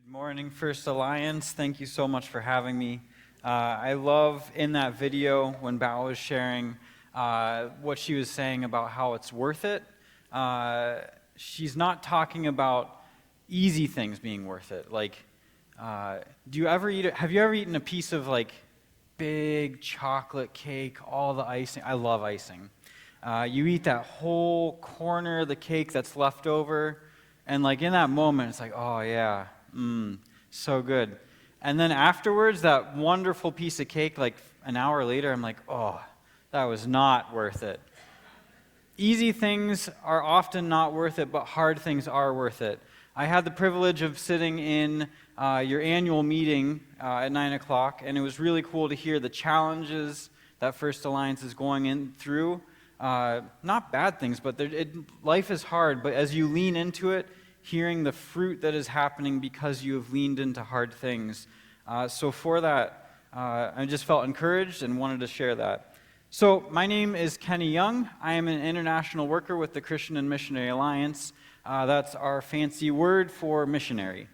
Good morning, First Alliance. Thank you so much for having me. I love in that video when Bao was sharing what she was saying about how it's worth it. She's not talking about easy things being worth it. Like, have you ever eaten a piece of like big chocolate cake, all the icing? I love icing. You eat that whole corner of the cake that's left over, and like in that moment, it's like, oh yeah. So good. And then afterwards, that wonderful piece of cake, like an hour later, I'm like, oh, that was not worth it. Easy things are often not worth it, but hard things are worth it. I had the privilege of sitting in your annual meeting at 9 o'clock, and it was really cool to hear the challenges that First Alliance is going through. Not bad things, but life is hard, but as you lean into it, hearing the fruit that is happening because you have leaned into hard things. So for that, I just felt encouraged and wanted to share that. So my name is Kenny Young. I am an international worker with the Christian and Missionary Alliance. That's our fancy word for missionary.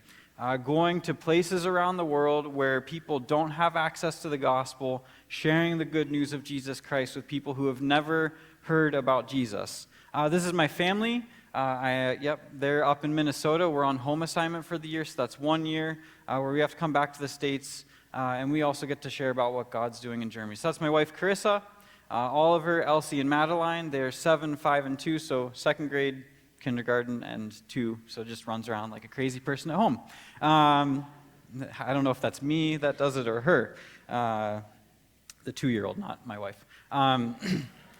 Going to places around the world where people don't have access to the gospel, sharing the good news of Jesus Christ with people who have never heard about Jesus. This is my family. They're up in Minnesota. We're on home assignment for the year, so that's 1 year where we have to come back to the States, and we also get to share about what God's doing in Germany. So that's my wife, Carissa, Oliver, Elsie, and Madeline. They're 7, 5, and 2, so second grade, kindergarten, and 2, so just runs around like a crazy person at home. I don't know if that's me that does it or her, the 2-year-old, not my wife.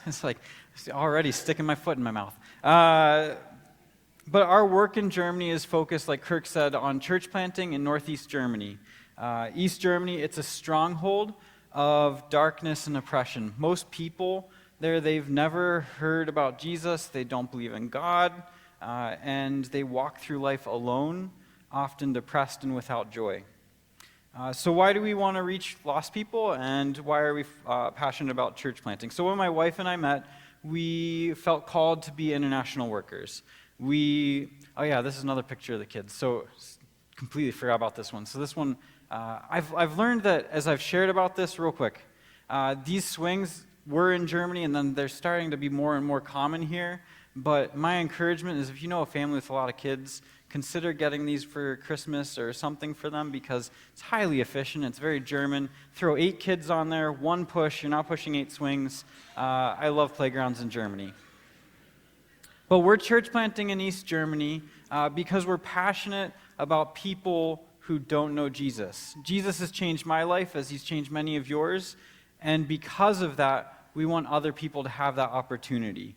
It's like already sticking my foot in my mouth. But our work in Germany is focused, like Kirk said, on church planting in Northeast Germany. East Germany, it's a stronghold of darkness and oppression. Most people there, they've never heard about Jesus, they don't believe in God, and they walk through life alone, often depressed and without joy. So why do we want to reach lost people, and why are we passionate about church planting? So when my wife and I met, we felt called to be international workers. This is another picture of the kids. So completely forgot about this one. So this one, I've learned that as I've shared about this real quick, these swings were in Germany, and then they're starting to be more and more common here. But my encouragement is if you know a family with a lot of kids, consider getting these for Christmas or something for them because it's highly efficient. It's very German. Throw 8 kids on there, 1 push. You're not pushing 8 swings. I love playgrounds in Germany. But we're church planting in East Germany because we're passionate about people who don't know Jesus. Jesus has changed my life as he's changed many of yours. And because of that, we want other people to have that opportunity.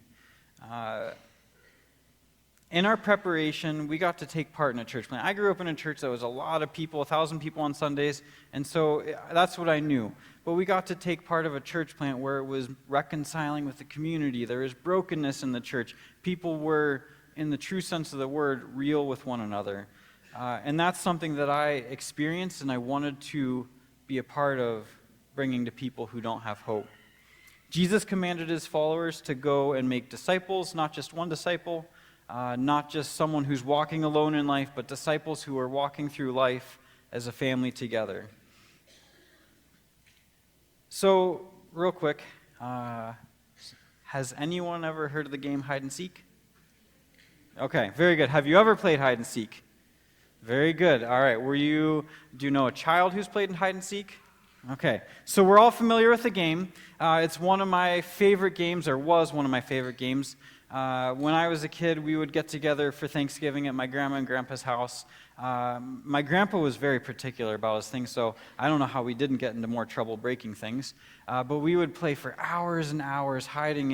In our preparation, we got to take part in a church plant. I grew up in a church that was a lot of people, 1,000 people on Sundays, and so that's what I knew. But we got to take part of a church plant where it was reconciling with the community. There was brokenness in the church. People were, in the true sense of the word, real with one another. And that's something that I experienced and I wanted to be a part of bringing to people who don't have hope. Jesus commanded his followers to go and make disciples, not just one disciple, not just someone who's walking alone in life, but disciples who are walking through life as a family together. So, real quick, has anyone ever heard of the game hide and seek? Okay, very good. Have you ever played hide and seek? Very good. All right, do you know a child who's played in hide and seek? Okay, so we're all familiar with the game. It's one of my favorite games, or was one of my favorite games. When I was a kid, we would get together for Thanksgiving at my grandma and grandpa's house. My grandpa was very particular about his things, so I don't know how we didn't get into more trouble breaking things. But we would play for hours and hours, hiding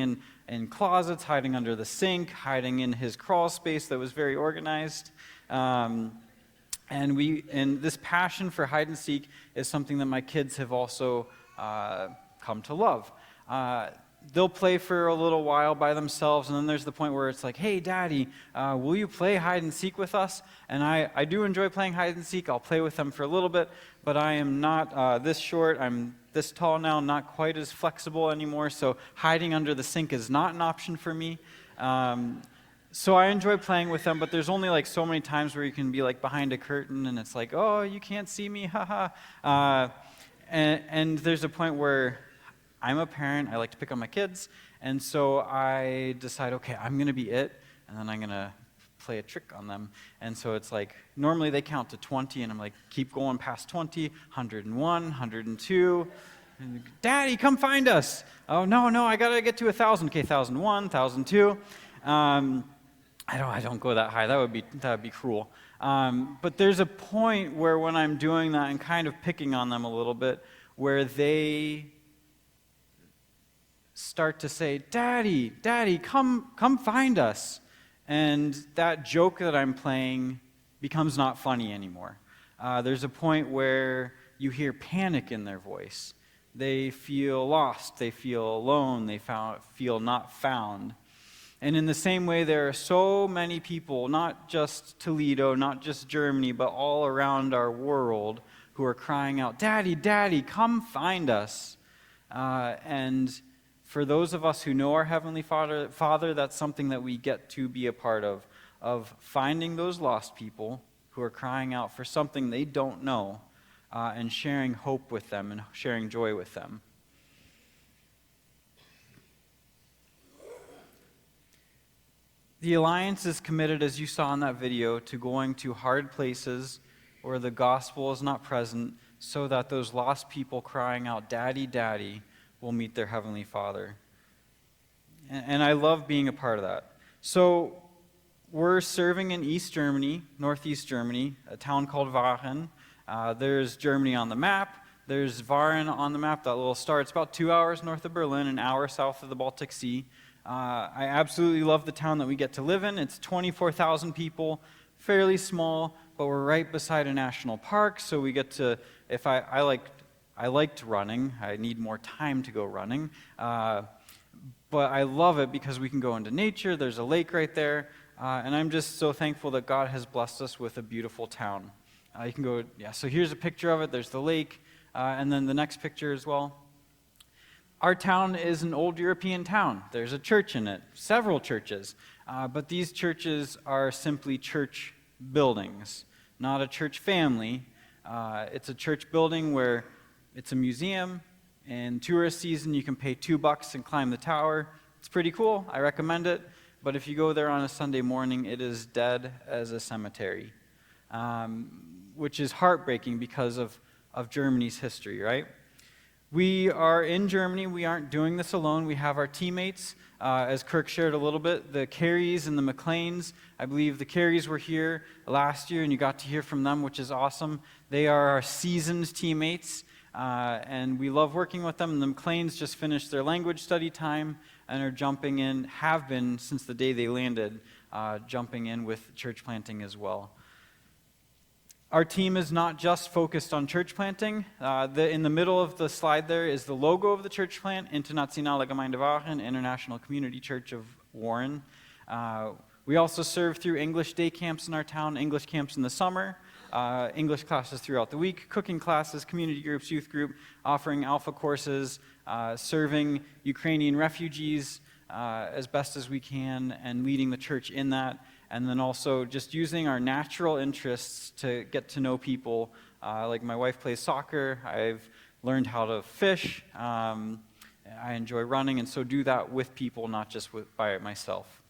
in closets, hiding under the sink, hiding in his crawl space that was very organized. And this passion for hide and seek is something that my kids have also come to love. They'll play for a little while by themselves, and then there's the point where it's like, hey, Daddy, will you play hide and seek with us? And I do enjoy playing hide and seek. I'll play with them for a little bit, but I am not this short. I'm this tall now, not quite as flexible anymore, so hiding under the sink is not an option for me. so I enjoy playing with them, but there's only like so many times where you can be like behind a curtain and it's like, oh, you can't see me, haha. And there's a point where I'm a parent, I like to pick on my kids, and so I decide, okay, I'm going to be it, and then I'm going to play a trick on them. And so it's like, normally they count to 20, and I'm like, keep going past 20, 101, 102. And, Daddy, come find us. Oh, no, I got to get to 1,000. Okay, 1,001, 1,002. I don't go that high. That would be cruel. But there's a point where when I'm doing that and kind of picking on them a little bit, where they start to say, Daddy, come find us. And that joke that I'm playing becomes not funny anymore. There's a point where you hear panic in their voice. They feel lost. They feel alone. They feel not found. And in the same way, there are so many people, not just Toledo, not just Germany, but all around our world, who are crying out, Daddy, come find us. And for those of us who know our Heavenly Father, that's something that we get to be a part of finding those lost people who are crying out for something they don't know, and sharing hope with them and sharing joy with them. The Alliance is committed, as you saw in that video, to going to hard places where the gospel is not present, so that those lost people crying out, Daddy, will meet their Heavenly Father. And I love being a part of that. So we're serving in East Germany, Northeast Germany, a town called Waren. There's Germany on the map. There's Waren on the map, that little star. It's about 2 hours north of Berlin, an hour south of the Baltic Sea. I absolutely love the town that we get to live in. It's 24,000 people, fairly small, but we're right beside a national park, so we get to, if I liked running. I need more time to go running. But I love it because we can go into nature. There's a lake right there. And I'm just so thankful that God has blessed us with a beautiful town. You can go, so here's a picture of it. There's the lake. And then the next picture as well. Our town is an old European town. There's a church in it, several churches. But these churches are simply church buildings, not a church family. It's a church building where it's a museum. In tourist season, you can pay $2 and climb the tower. It's pretty cool. I recommend it. But if you go there on a Sunday morning, it is dead as a cemetery, which is heartbreaking because of Germany's history, right? We are in Germany. We aren't doing this alone. We have our teammates, as Kirk shared a little bit, the Careys and the McLeans. I believe the Careys were here last year, and you got to hear from them, which is awesome. They are our seasoned teammates. And we love working with them. The McLeans just finished their language study time and are jumping in, have been since the day they landed, jumping in with church planting as well. Our team is not just focused on church planting. In the middle of the slide there is the logo of the church plant, Internationale Gemeinde Waren, International Community Church of Warren. We also serve through English day camps in our town, English camps in the summer, English classes throughout the week, cooking classes, community groups, youth group, offering alpha courses, serving Ukrainian refugees as best as we can, and leading the church in that. And then also just using our natural interests to get to know people. Like my wife plays soccer. I've learned how to fish. I enjoy running, and so do that with people, not just by myself.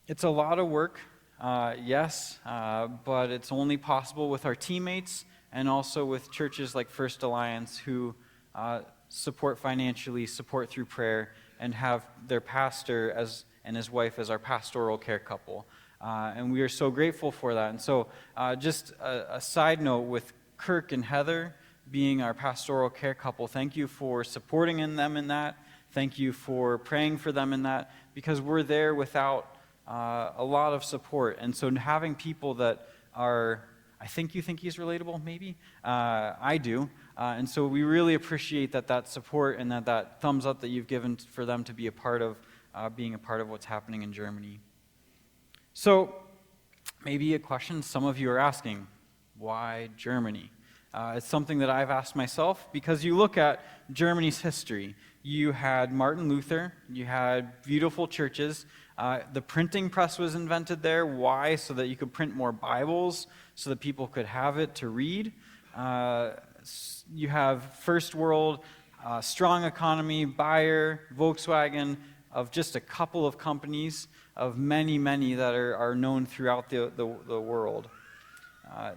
It's a lot of work, yes, but it's only possible with our teammates and also with churches like First Alliance who support financially, support through prayer, and have their pastor and his wife as our pastoral care couple. And we are so grateful for that. And so just a side note, with Kirk and Heather being our pastoral care couple, thank you for supporting them in that. Thank you for praying for them in that, because we're there without a lot of support. And so having people that are, I think you think he's relatable, maybe? I do. And so we really appreciate that support and that thumbs up that you've given for them to be a part of, being a part of what's happening in Germany. So maybe a question some of you are asking, why Germany? It's something that I've asked myself because you look at Germany's history. You had Martin Luther, you had beautiful churches. The printing press was invented there. Why? So that you could print more Bibles, so that people could have it to read. You have first world, strong economy, Bayer, Volkswagen, of just a couple of companies, of many, many that are known throughout the world.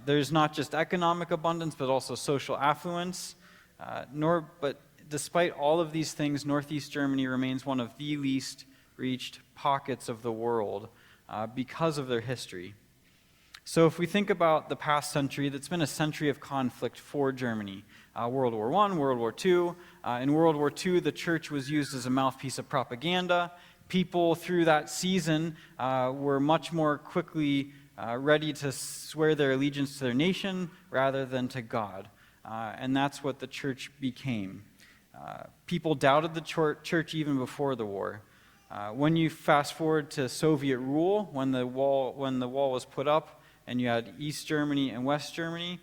There's not just economic abundance, but also social affluence. But despite all of these things, Northeast Germany remains one of the least reached pockets of the world because of their history. So if we think about the past century, that's been a century of conflict for Germany. World War I, World War II. In World War II, the church was used as a mouthpiece of propaganda. People through that season were much more quickly ready to swear their allegiance to their nation rather than to God. And that's what the church became. People doubted the church even before the war. When you fast forward to Soviet rule, when the wall was put up, and you had East Germany and West Germany,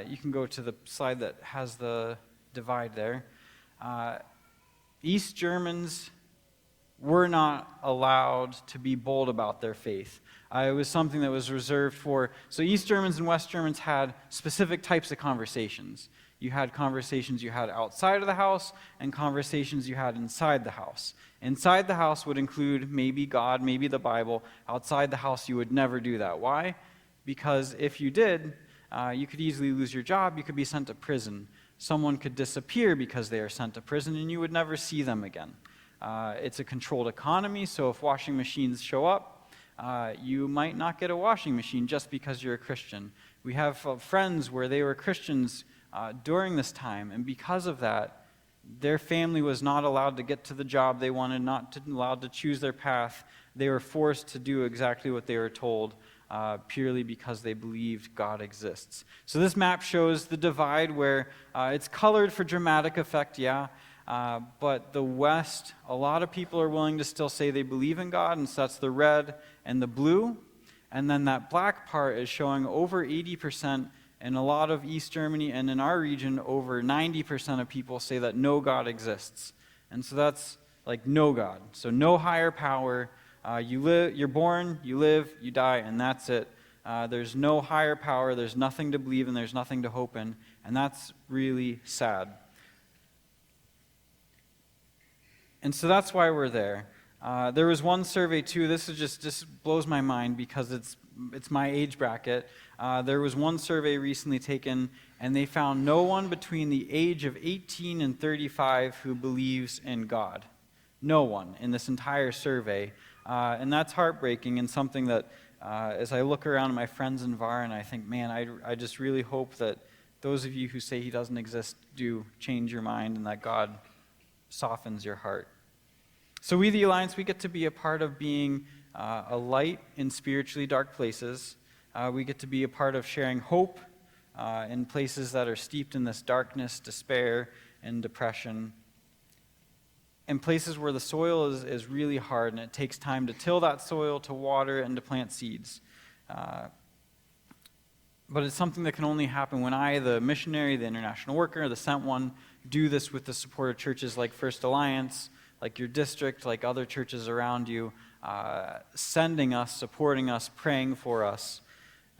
you can go to the slide that has the divide there. East Germans were not allowed to be bold about their faith. It was something that was reserved for. So East Germans and West Germans had specific types of conversations. You had conversations you had outside of the house and conversations you had inside the house. Inside the house would include maybe God, maybe the Bible. Outside the house, you would never do that. Why? Because if you did, you could easily lose your job. You could be sent to prison. Someone could disappear because they are sent to prison, and you would never see them again. It's a controlled economy, so if washing machines show up, you might not get a washing machine just because you're a Christian. We have friends where they were Christians during this time, and because of that, their family was not allowed to get to the job they wanted, not allowed to choose their path. They were forced to do exactly what they were told, purely because they believed God exists. So this map shows the divide where it's colored for dramatic effect, but the West, a lot of people are willing to still say they believe in God, and so that's the red and the blue. And then that black part is showing over 80%. In a lot of East Germany and in our region, over 90% of people say that no God exists. And so that's like no God. So no higher power. You're born, you live, you die, and that's it. There's no higher power. There's nothing to believe in. There's nothing to hope in. And that's really sad. And so that's why we're there. There was one survey, too. This is just blows my mind because it's my age bracket. There was one survey recently taken, and they found no one between the age of 18 and 35 who believes in God. No one in this entire survey. And that's heartbreaking and something that, as I look around at my friends in VAR, and I think, man, I just really hope that those of you who say he doesn't exist do change your mind and that God softens your heart. So we, the Alliance, we get to be a part of being a light in spiritually dark places. We get to be a part of sharing hope in places that are steeped in this darkness, despair, and depression. In places where the soil is really hard and it takes time to till that soil, to water, and to plant seeds. But it's something that can only happen when I, the missionary, the international worker, the sent one, do this with the support of churches like First Alliance, like your district, like other churches around you, sending us, supporting us, praying for us.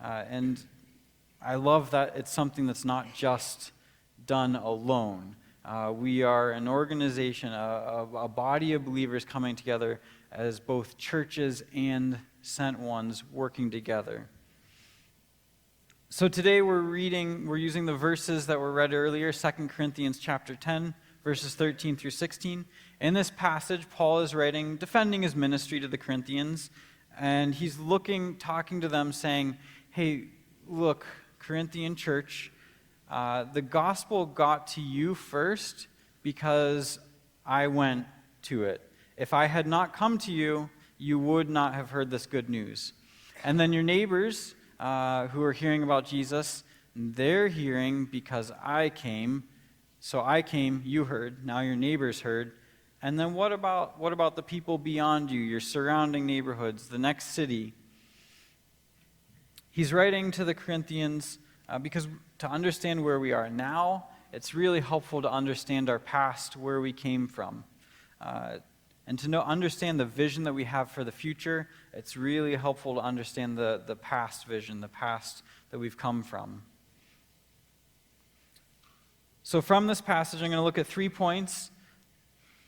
And I love that it's something that's not just done alone. We are an organization, a body of believers coming together as both churches and sent ones working together. So today we're using the verses that were read earlier, 2 Corinthians chapter 10, verses 13 through 16. In this passage, Paul is writing, defending his ministry to the Corinthians, and he's talking to them, saying, hey, look, Corinthian church, the gospel got to you first because I went to it. If I had not come to you, you would not have heard this good news. And then your neighbors who are hearing about Jesus, they're hearing because I came. So I came, you heard, now your neighbors heard. And then what about the people beyond you, your surrounding neighborhoods, the next city? He's writing to the Corinthians because to understand where we are now, it's really helpful to understand our past, where we came from. And to understand the vision that we have for the future, it's really helpful to understand the past vision, the past that we've come from. So from this passage, I'm going to look at 3 points,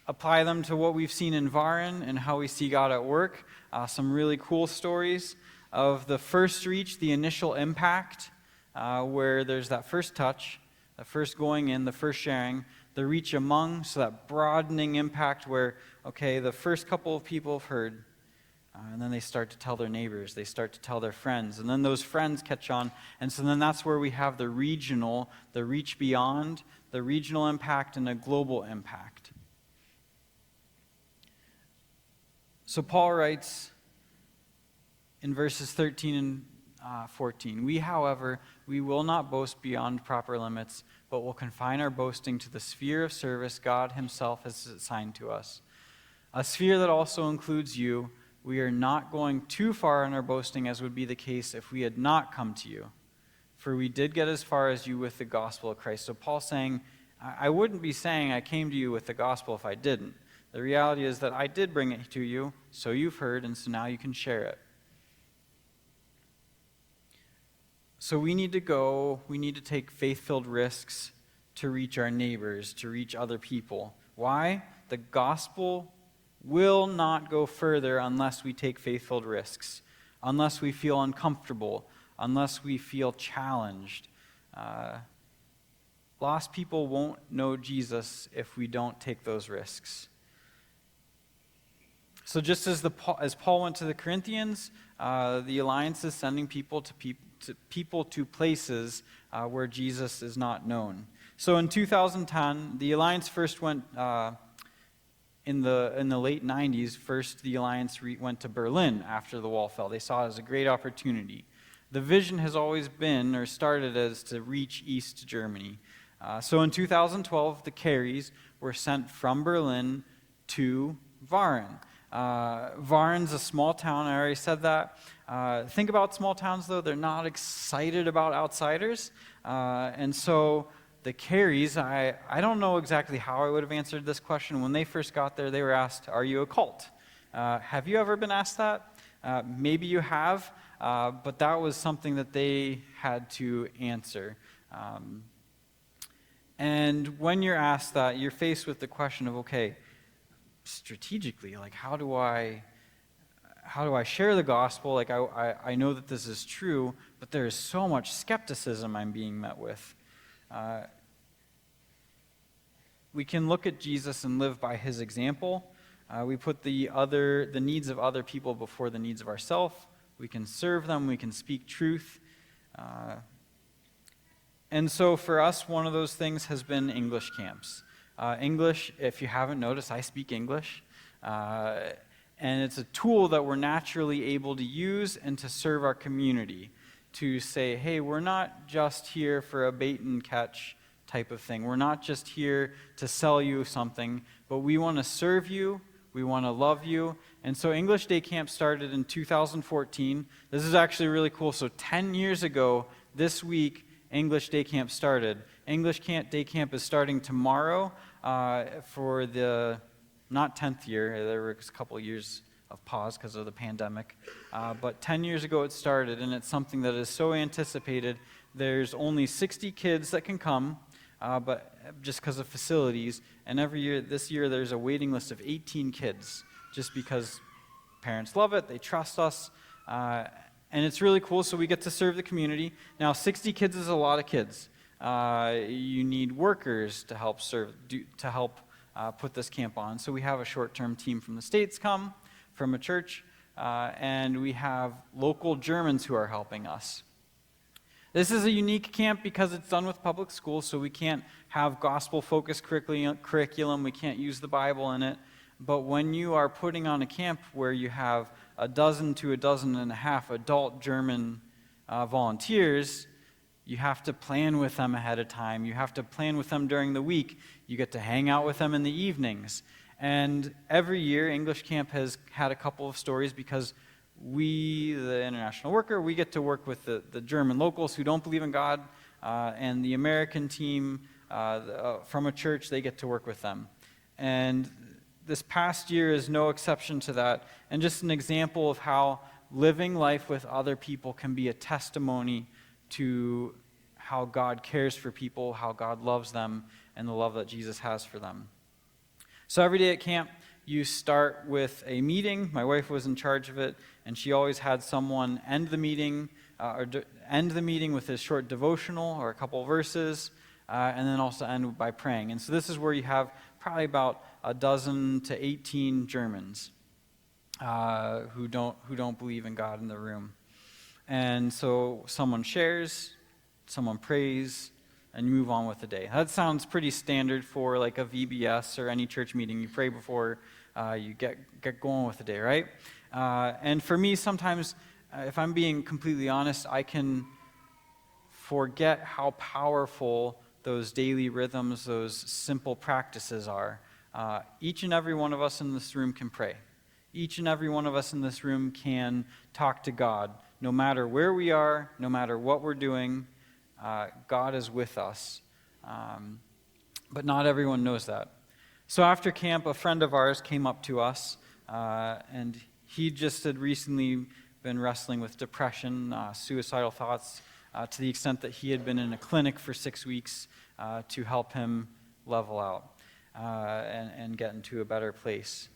apply them to what we've seen in Varan and how we see God at work, some really cool stories of the first reach, the initial impact, where there's that first touch, the first going in, the first sharing, the reach among, so that broadening impact where, okay, the first couple of people have heard, and then they start to tell their neighbors, they start to tell their friends, and then those friends catch on, and so then that's where we have the regional, the reach beyond, the regional impact, and a global impact. So Paul writes in verses 13 and 14, "We, however, we will not boast beyond proper limits, but will confine our boasting to the sphere of service God himself has assigned to us, a sphere that also includes you. We are not going too far in our boasting, as would be the case if we had not come to you. For we did get as far as you with the gospel of Christ." So Paul's saying, I wouldn't be saying I came to you with the gospel if I didn't. The reality is that I did bring it to you, so you've heard, and so now you can share it. So we need to take faith-filled risks to reach our neighbors, to reach other people. Why? The gospel will not go further unless we take faith-filled risks, unless we feel uncomfortable, unless we feel challenged. Lost people won't know Jesus if we don't take those risks. So just as Paul went to the Corinthians, the Alliance is sending people to places where Jesus is not known. So in 2010, the Alliance first went in the late 90s. First, the Alliance went to Berlin after the wall fell. They saw it as a great opportunity. The vision has always been, or started as, to reach East Germany. So in 2012, the Careys were sent from Berlin to Varan. Varen's a small town, I already said that. Think about small towns, though, they're not excited about outsiders. And so the Careys, I don't know exactly how I would have answered this question. When they first got there, they were asked, "Are you a cult?" Have you ever been asked that? Maybe you have, but that was something that they had to answer. And when you're asked that, you're faced with the question of, okay, strategically, like how do I share the gospel? Like I know that this is true, but there is so much skepticism I'm being met with. We can look at Jesus and live by his example. We put the needs of other people before the needs of ourselves. We can serve them. We can speak truth. And so for us, one of those things has been English camps. English, if you haven't noticed, I speak English. And it's a tool that we're naturally able to use and to serve our community. To say, hey, we're not just here for a bait and catch type of thing. We're not just here to sell you something, but we want to serve you. We want to love you. And so English Day Camp started in 2014. This is actually really cool. So 10 years ago, this week, English Day Camp started. English Day Camp is starting tomorrow for the, not 10th year, there were a couple of years of pause because of the pandemic, but 10 years ago it started, and it's something that is so anticipated. There's only 60 kids that can come, but just because of facilities, and this year there's a waiting list of 18 kids, just because parents love it, they trust us, and it's really cool, so we get to serve the community. Now, 60 kids is a lot of kids. You need workers to help put this camp on. So we have a short-term team from the States come, from a church, and we have local Germans who are helping us. This is a unique camp because it's done with public schools, so we can't have gospel-focused curriculum. We can't use the Bible in it. But when you are putting on a camp where you have a dozen to a dozen and a half adult German volunteers, you have to plan with them ahead of time. You have to plan with them during the week. You get to hang out with them in the evenings. And every year, English Camp has had a couple of stories because we, the international worker, we get to work with the German locals who don't believe in God, and the American team from a church, they get to work with them. And this past year is no exception to that, and just an example of how living life with other people can be a testimony to how God cares for people, how God loves them, and the love that Jesus has for them. So every day at camp, you start with a meeting. My wife was in charge of it, and she always had someone end the meeting with a short devotional or a couple verses, and then also end by praying. And so this is where you have probably about a dozen to 18 Germans who don't believe in God in the room. And so someone shares, someone prays, and you move on with the day. That sounds pretty standard for like a VBS or any church meeting. You pray before you get going with the day, right? And for me, sometimes, if I'm being completely honest, I can forget how powerful those daily rhythms, those simple practices are. Each and every one of us in this room can pray. Each and every one of us in this room can talk to God. No matter where we are, no matter what we're doing, God is with us. But not everyone knows that. So after camp, a friend of ours came up to us, and he just had recently been wrestling with depression, suicidal thoughts, to the extent that he had been in a clinic for 6 weeks to help him level out and get into a better place.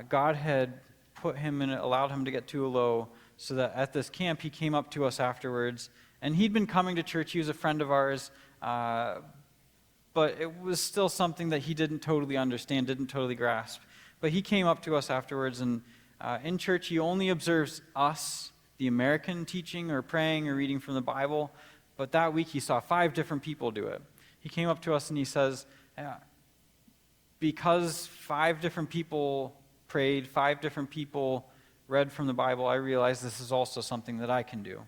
God had put him in, allowed him to get to a low, so that at this camp he came up to us afterwards, and he'd been coming to church. He was a friend of ours, but it was still something that he didn't totally understand, didn't totally grasp. But he came up to us afterwards, and in church he only observes us, the American teaching or praying or reading from the Bible, but that week he saw 5 different people do it. He came up to us and he says, because 5 different people prayed, 5 different people read from the Bible, I realized this is also something that I can do.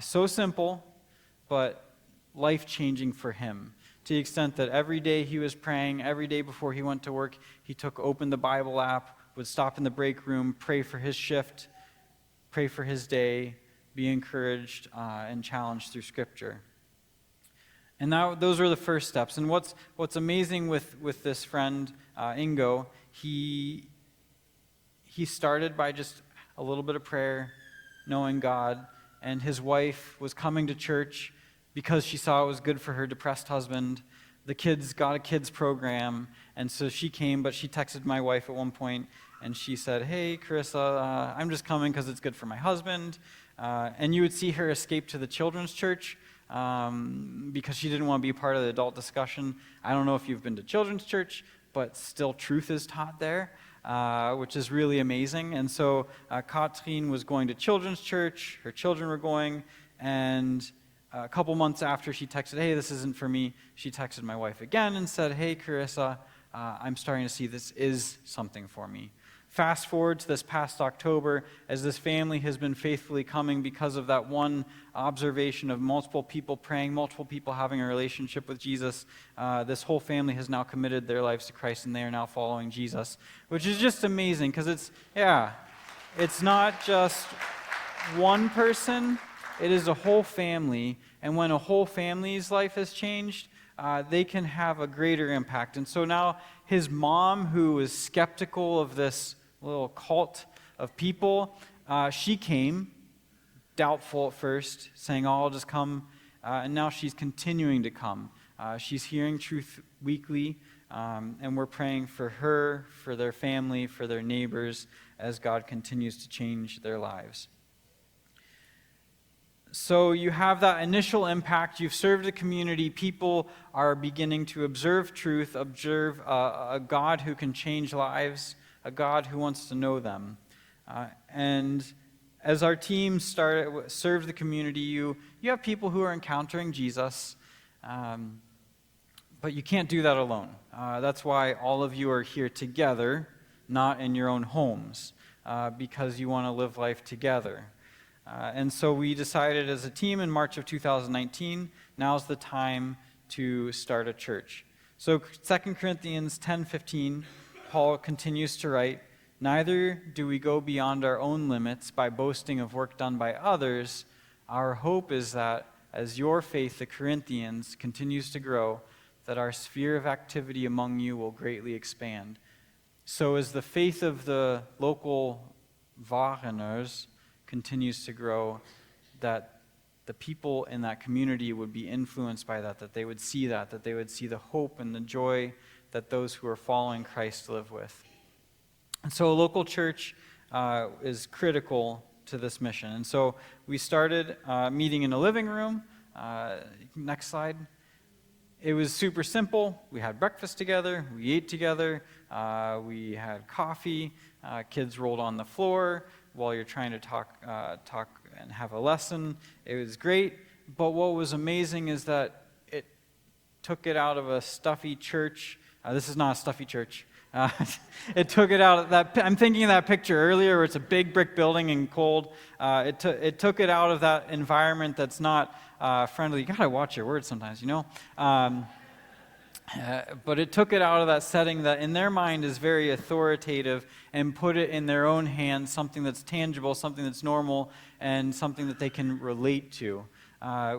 So simple, but life-changing for him, to the extent that every day he was praying, every day before he went to work, he opened the Bible app, would stop in the break room, pray for his shift, pray for his day, be encouraged and challenged through Scripture. And those were the first steps. And what's amazing with this friend, Ingo, he started by just a little bit of prayer, knowing God, and his wife was coming to church because she saw it was good for her depressed husband. The kids got a kids program, and so she came, but she texted my wife at one point, and she said, "Hey, Carissa, I'm just coming because it's good for my husband." And you would see her escape to the children's church because she didn't want to be part of the adult discussion. I don't know if you've been to children's church, but still truth is taught there, which is really amazing. And so Katrin was going to children's church, her children were going, and a couple months after she texted, "Hey, this isn't for me," she texted my wife again and said, "Hey, Carissa, I'm starting to see this is something for me." Fast forward to this past October, as this family has been faithfully coming because of that one observation of multiple people praying, multiple people having a relationship with Jesus. This whole family has now committed their lives to Christ, and they are now following Jesus, which is just amazing because it's not just one person, it is a whole family. And when a whole family's life has changed, they can have a greater impact. And so now his mom, who was skeptical of this little cult of people, she came, doubtful at first, saying, "Oh, I'll just come," and now she's continuing to come. She's hearing truth weekly, and we're praying for her, for their family, for their neighbors, as God continues to change their lives. So you have that initial impact. You've served the community. People are beginning to observe truth, observe a God who can change lives, a God who wants to know them. And as our team serve the community, you have people who are encountering Jesus, but you can't do that alone. That's why all of you are here together, not in your own homes, because you want to live life together. And so we decided as a team in March of 2019, now's the time to start a church. So 2 Corinthians 10:15, Paul continues to write, Neither do we go beyond our own limits by boasting of work done by others. Our hope is that as your faith, the Corinthians, continues to grow, that our sphere of activity among you will greatly expand. So as the faith of the local Wageners continues to grow, that the people in that community would be influenced by that they would see that they would see the hope and the joy that those who are following Christ live with. And so a local church is critical to this mission. And so we started meeting in a living room. Next slide. It was super simple. We had breakfast together. We ate together. We had coffee. Kids rolled on the floor while you're trying to talk and have a lesson. It was great. But what was amazing is that it took it out of a stuffy church. This is not a stuffy church. It took it out of that. I'm thinking of that picture earlier where it's a big brick building and cold. It took it out of that environment that's not friendly. You gotta watch your words sometimes, you know. But it took it out of that setting that in their mind is very authoritative and put it in their own hands, something that's tangible, something that's normal, and something that they can relate to.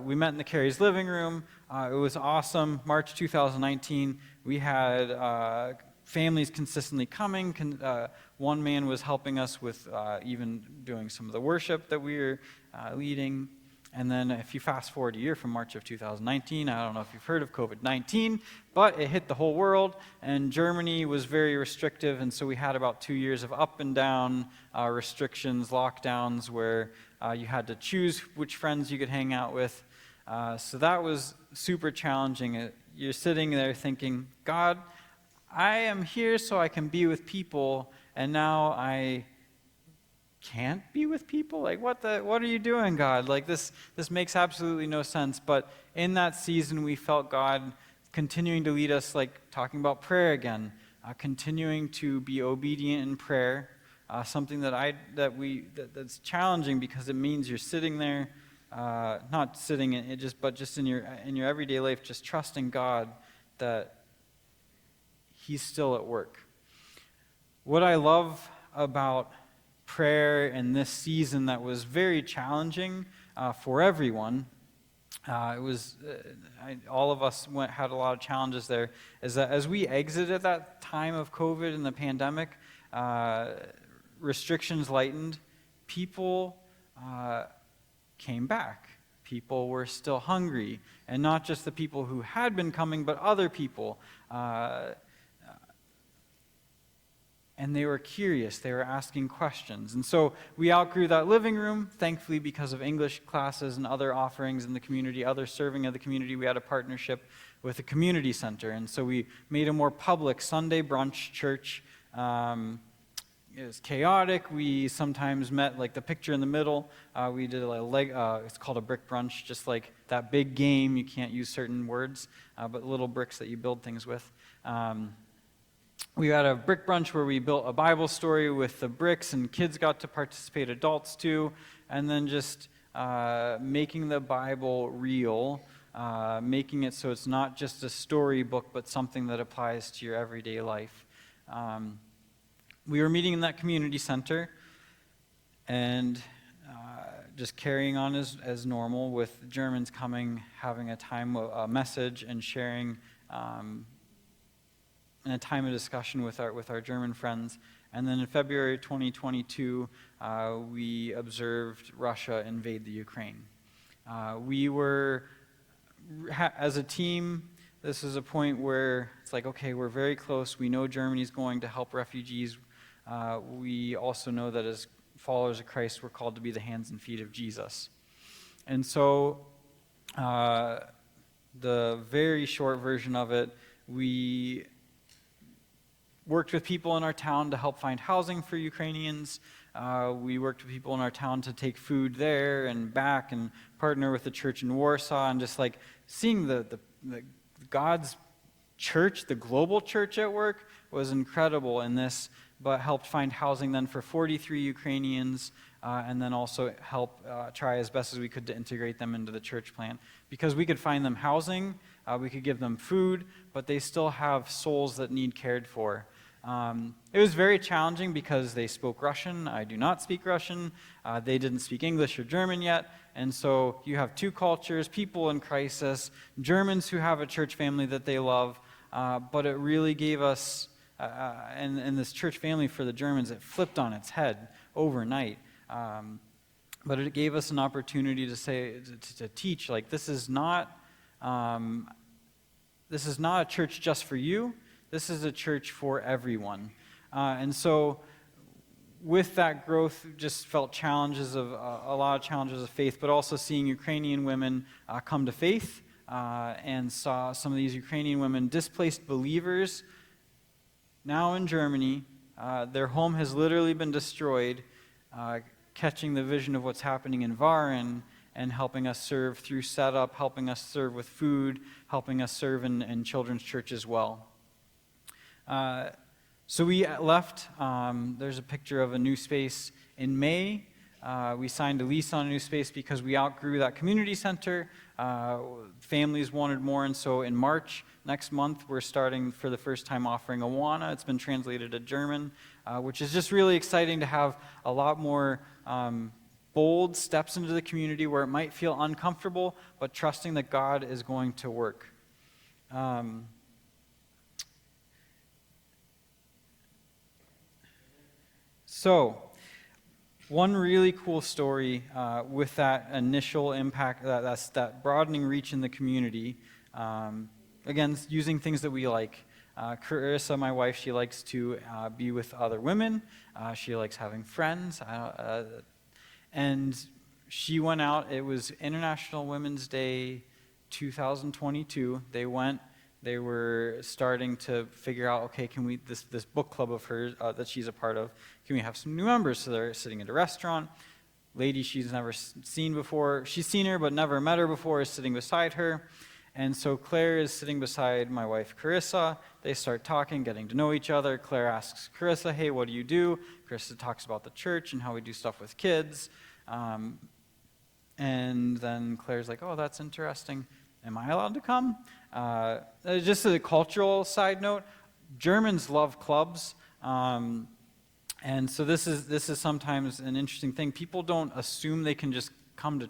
We met in the Carey's living room. It was awesome. March 2019, we had families consistently coming. One man was helping us with even doing some of the worship that we were leading. And then if you fast forward a year from March of 2019, I don't know if you've heard of COVID-19, but it hit the whole world, and Germany was very restrictive, and so we had about 2 years of up and down restrictions, lockdowns, where you had to choose which friends you could hang out with. So that was super challenging. You're sitting there thinking, God, I am here so I can be with people, and now I can't be with people? Like, what are you doing, God? Like, this makes absolutely no sense. But in that season, we felt God continuing to lead us, like talking about prayer again, continuing to be obedient in prayer, something that's challenging because it means you're sitting there, not sitting in it, but just in your everyday life, just trusting God that He's still at work. What I love about prayer in this season that was very challenging for everyone, all of us had a lot of challenges there, is that as we exited that time of COVID and the pandemic, restrictions lightened, people came back. People were still hungry, and not just the people who had been coming, but other people. And they were curious. They were asking questions. And so we outgrew that living room, thankfully, because of English classes and other offerings in the community, other serving of the community. We had a partnership with a community center. And so we made a more public Sunday brunch church. It was chaotic. We sometimes met, like the picture in the middle. We did it's called a brick brunch, just like that big game. You can't use certain words, but little bricks that you build things with. We had a brick brunch where we built a Bible story with the bricks, and kids got to participate, adults too, and then just making the Bible real, making it so it's not just a storybook, but something that applies to your everyday life. We were meeting in that community center, and just carrying on as normal with Germans coming, having a message, and sharing in a time of discussion with our German friends. And then in February 2022, we observed Russia invade the Ukraine. We were, as a team, this is a point where it's like, okay, we're very close. We know Germany's going to help refugees. We also know that as followers of Christ, we're called to be the hands and feet of Jesus. And so the very short version of it, we worked with people in our town to help find housing for Ukrainians. We worked with people in our town to take food there and back, and partner with the church in Warsaw, and just like seeing the God's church, the global church at work, was incredible in this, but helped find housing then for 43 Ukrainians, and then also help try as best as we could to integrate them into the church plan. Because we could find them housing, we could give them food, but they still have souls that need cared for. It was very challenging because they spoke Russian. I do not speak Russian. They didn't speak English or German yet. And so you have two cultures, people in crisis, Germans who have a church family that they love. But it really gave us, and this church family for the Germans, it flipped on its head overnight. But it gave us an opportunity to say, to teach, like, this is not a church just for you. This is a church for everyone. And so with that growth, just felt challenges of a lot of challenges of faith, but also seeing Ukrainian women come to faith, and saw some of these Ukrainian women, displaced believers, now in Germany. Their home has literally been destroyed, catching the vision of what's happening in Varin and helping us serve through setup, helping us serve with food, helping us serve in children's church as well. So we left. There's a picture of a new space in May. We signed a lease on a new space because we outgrew that community center. Families wanted more, and so in March, next month, we're starting for the first time offering Awana. It's been translated to German, which is just really exciting to have a lot more bold steps into the community where it might feel uncomfortable, but trusting that God is going to work. So, one really cool story with that initial impact, that broadening reach in the community. Again, using things that we like. Carissa, my wife, she likes to be with other women. She likes having friends. And she went out. It was International Women's Day 2022. They were starting to figure out, okay, can we, this book club of hers that she's a part of, can we have some new members? So they're sitting at a restaurant. Lady she's never seen before, she's seen her but never met her before, is sitting beside her. And so Claire is sitting beside my wife, Carissa. They start talking, getting to know each other. Claire asks Carissa, hey, what do you do? Carissa talks about the church and how we do stuff with kids. And then Claire's like, oh, that's interesting. Am I allowed to come? Just a cultural side note, Germans love clubs. And so this is sometimes an interesting thing. People don't assume they can just come to